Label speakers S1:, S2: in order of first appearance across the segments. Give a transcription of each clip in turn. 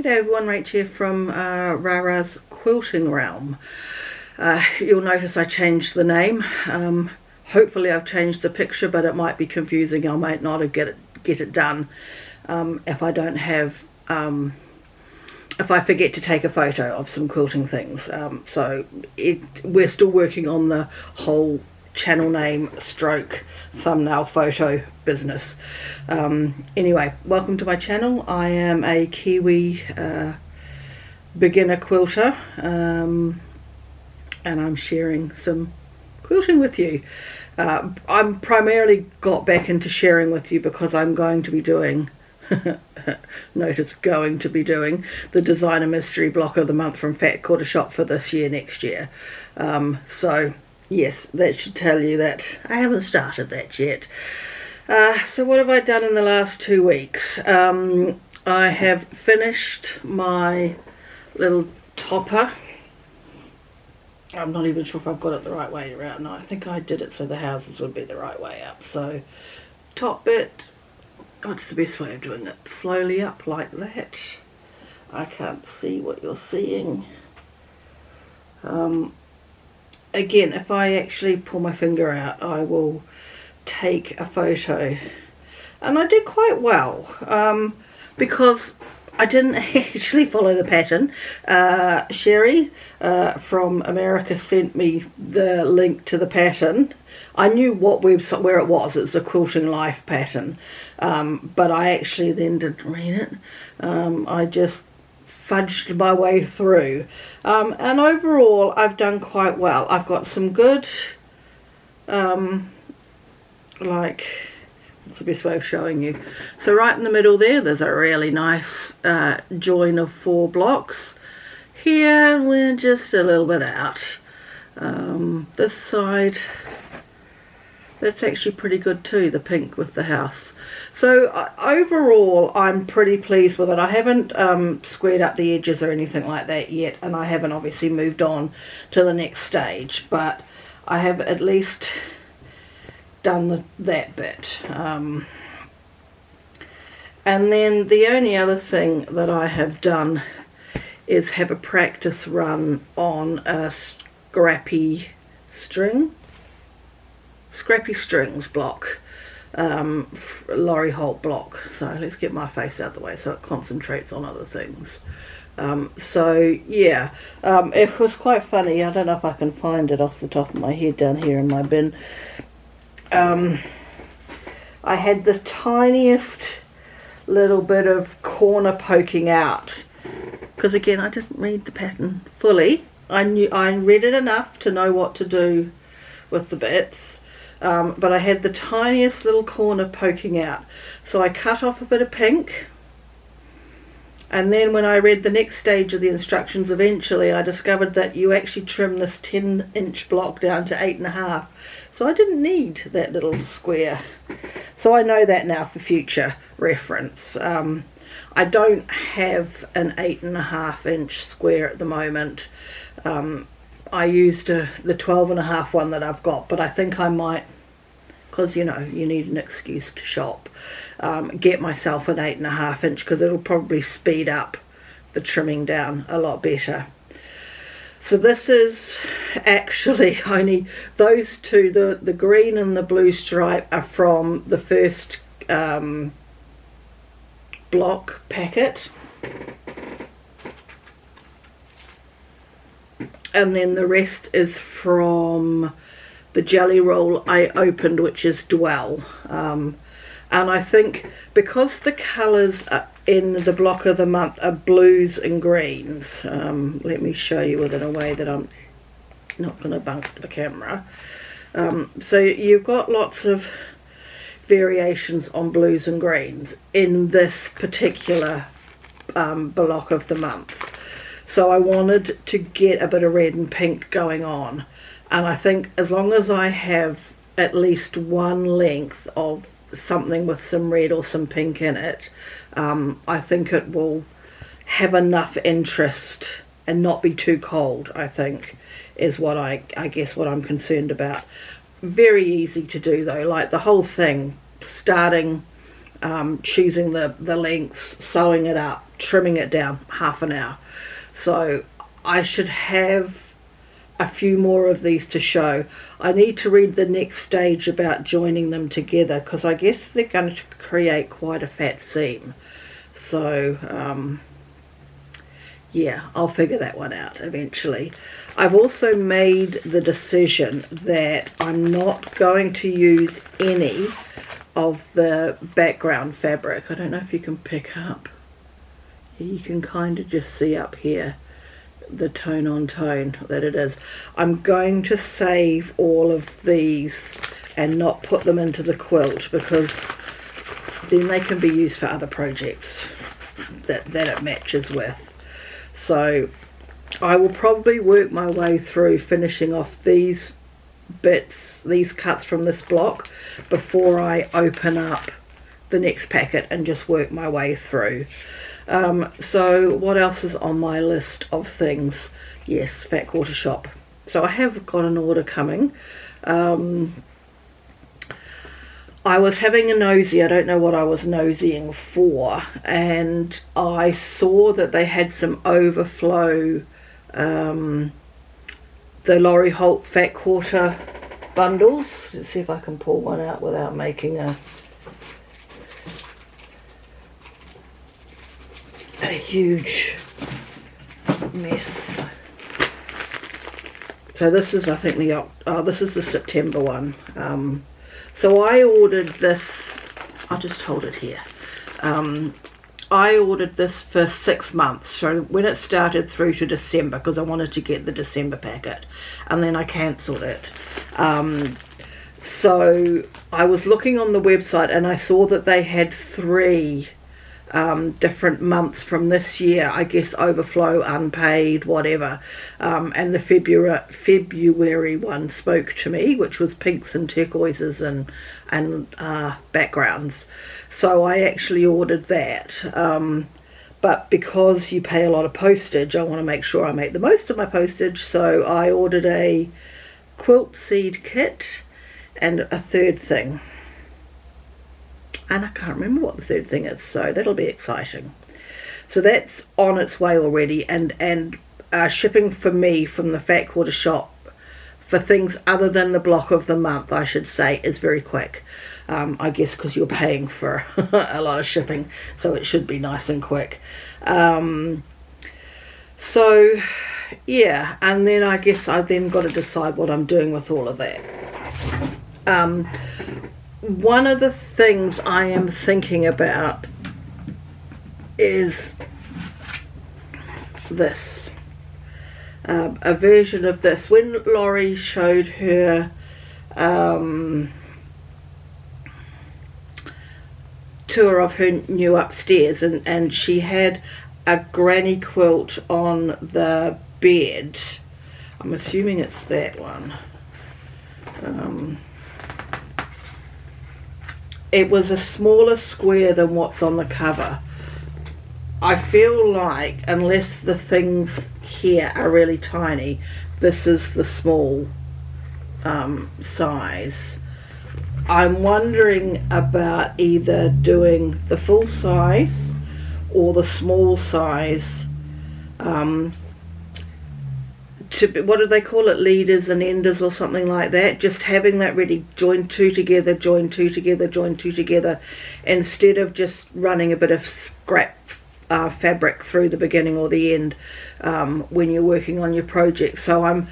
S1: G'day everyone, Rach here from Rara's Quilting Realm. You'll notice I changed the name. Hopefully I've changed the picture, but it might be confusing. I might not get it done if I don't have if I forget to take a photo of some quilting things. We're still working on the whole channel name stroke thumbnail photo business. Anyway, welcome to my channel. I am a Kiwi beginner quilter, and I'm sharing some quilting with you. I'm primarily got back into sharing with you because I'm going to be doing notice going to be doing the designer mystery block of the month from Fat Quarter Shop for this year, next year. So yes, that should tell you that I haven't started that yet. So what have I done in the last 2 weeks? I have finished my little topper. I'm not even sure if I've got it the right way around. No, I think I did it so the houses would be the right way up. So top bit, what's the best way of doing it? Slowly up like that. I can't see what you're seeing. Again, if I actually pull my finger out, I will take a photo. And I did quite well, because I didn't actually follow the pattern. Sherry from America sent me the link to the pattern. I knew what website, where it was. It's a Quilting Life pattern, but I actually then didn't read it. I just fudged my way through, and overall I've done quite well. I've got some good, like, what's the best way of showing you? So right in the middle there's a really nice join of 4 blocks. Here we're just a little bit out. This side, that's actually pretty good too, the pink with the house. So overall I'm pretty pleased with it. I haven't squared up the edges or anything like that yet, and I haven't obviously moved on to the next stage, but I have at least done that bit. And then the only other thing that I have done is have a practice run on a scrappy strings block, Laurie Holt block. So let's get my face out the way so it concentrates on other things. So yeah, it was quite funny. I don't know if I can find it off the top of my head down here in my bin. I had the tiniest little bit of corner poking out, because again I didn't read the pattern fully. I read it enough to know what to do with the bits, but I had the tiniest little corner poking out, so I cut off a bit of pink, and then when I read the next stage of the instructions eventually, I discovered that you actually trim this 10-inch block down to 8.5. So I didn't need that little square. So I know that now for future reference. I don't have an 8.5-inch square at the moment. I used the 12.5 one that I've got, but I think I might, because you know you need an excuse to shop, get myself an 8.5 inch, because it'll probably speed up the trimming down a lot better. So this is actually only those two, the green and the blue stripe are from the first block packet, and then the rest is from the jelly roll I opened, which is Dwell. And I think because the colours in the block of the month are blues and greens, let me show you it in a way that I'm not going to bunk the camera. So you've got lots of variations on blues and greens in this particular block of the month. So I wanted to get a bit of red and pink going on, and I think as long as I have at least one length of something with some red or some pink in it, I think it will have enough interest and not be too cold, I think, is what I guess what I'm concerned about. Very easy to do though, like the whole thing, starting choosing the lengths, sewing it up, trimming it down, half an hour. So I should have a few more of these to show. I need to read the next stage about joining them together, because I guess they're going to create quite a fat seam. So yeah, I'll figure that one out eventually. I've also made the decision that I'm not going to use any of the background fabric. I don't know if you can pick up. You can kind of just see up here the tone on tone that it is. I'm going to save all of these and not put them into the quilt, because then they can be used for other projects that it matches with. So I will probably work my way through finishing off these bits, these cuts from this block, before I open up the next packet and just work my way through. So what else is on my list of things? Yes, Fat Quarter Shop. So I have got an order coming. I was having a nosy, I don't know what I was nosying for, and I saw that they had some overflow, the Laurie Holt Fat Quarter bundles. Let's see if I can pull one out without making a huge mess. So this is, I think, this is the September one. So I ordered this, I'll just hold it here. I ordered this for 6 months, so when it started through to December, because I wanted to get the December packet, and then I cancelled it. So I was looking on the website and I saw that they had 3 different months from this year, I guess, overflow, unpaid, whatever, and the February one spoke to me, which was pinks and turquoises and backgrounds. So I actually ordered that, but because you pay a lot of postage, I want to make sure I make the most of my postage, so I ordered a quilt seed kit and a third thing. And I can't remember what the third thing is, so that'll be exciting. So that's on its way already, and shipping for me from the Fat Quarter Shop for things other than the block of the month, I should say, is very quick. I guess because you're paying for a lot of shipping, so it should be nice and quick. So yeah, and then I guess I've then got to decide what I'm doing with all of that. One of the things I am thinking about is this, a version of this. When Laurie showed her tour of her new upstairs, and she had a granny quilt on the bed, I'm assuming it's that one. It was a smaller square than what's on the cover. I feel like, unless the things here are really tiny, this is the small size. I'm wondering about either doing the full size or the small size, what do they call it, leaders and enders or something like that, just having that ready, join 2 together, join 2 together, join 2 together, instead of just running a bit of scrap fabric through the beginning or the end when you're working on your project. So I'm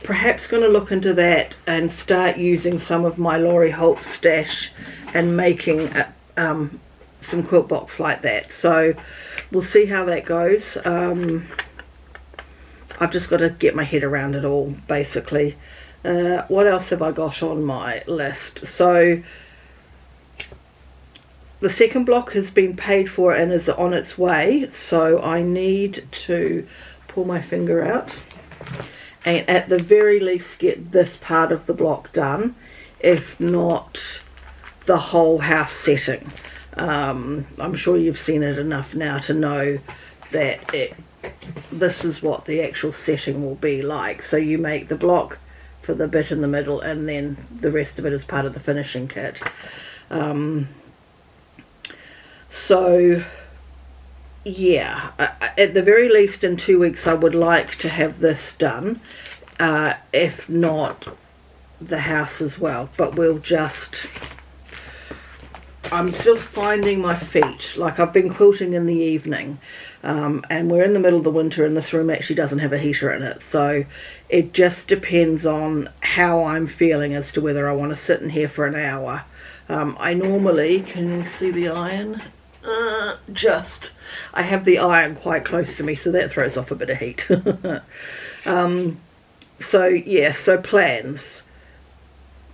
S1: perhaps going to look into that and start using some of my Laurie Holt stash and making some quilt box like that. So we'll see how that goes. I've just got to get my head around it all, basically. What else have I got on my list? So the second block has been paid for and is on its way, so I need to pull my finger out and at the very least get this part of the block done, if not the whole house setting. I'm sure you've seen it enough now to know that this is what the actual setting will be like. So you make the block for the bit in the middle, and then the rest of it is part of the finishing kit. So yeah, at the very least in 2 weeks I would like to have this done, if not the house as well, but I'm still finding my feet. Like, I've been quilting in the evening, and we're in the middle of the winter and this room actually doesn't have a heater in it, so it just depends on how I'm feeling as to whether I want to sit in here for an hour. I normally, can you see the iron? I have the iron quite close to me, so that throws off a bit of heat. So yeah, so plans.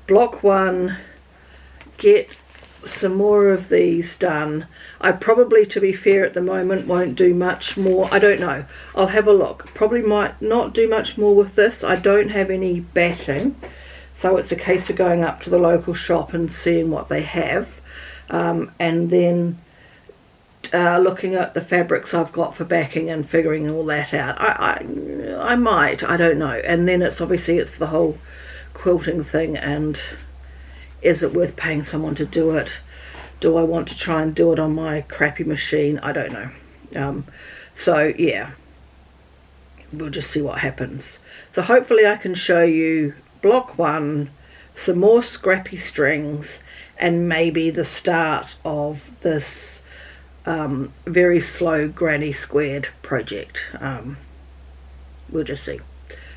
S1: Block 1, get some more of these done. I probably, to be fair, at the moment won't do much more. I don't know, I'll have a look. Probably might not do much more with this. I don't have any batting, so it's a case of going up to the local shop and seeing what they have, and then looking at the fabrics I've got for backing and figuring all that out. I might, I don't know. And then it's the whole quilting thing, and is it worth paying someone to do it? Do I want to try and do it on my crappy machine? I don't know. So yeah, we'll just see what happens. So hopefully I can show you block 1, some more scrappy strings, and maybe the start of this very slow granny squared project. We'll just see.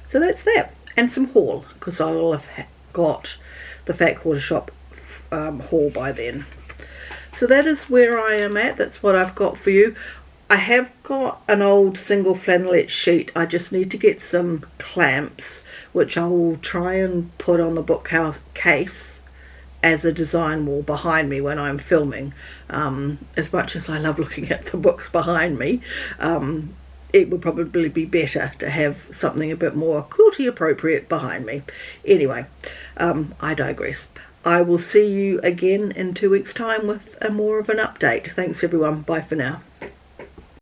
S1: So that's that, and some haul, because I'll have got the Fat Quarter Shop haul by then. So that is where I am at. That's what I've got for you. I have got an old single flannelette sheet. I just need to get some clamps, which I will try and put on the bookhouse case as a design wall behind me when I'm filming. As much as I love looking at the books behind me, it would probably be better to have something a bit more quilty appropriate behind me. Anyway, I digress. I will see you again in 2 weeks' time with more of an update. Thanks everyone. Bye for now.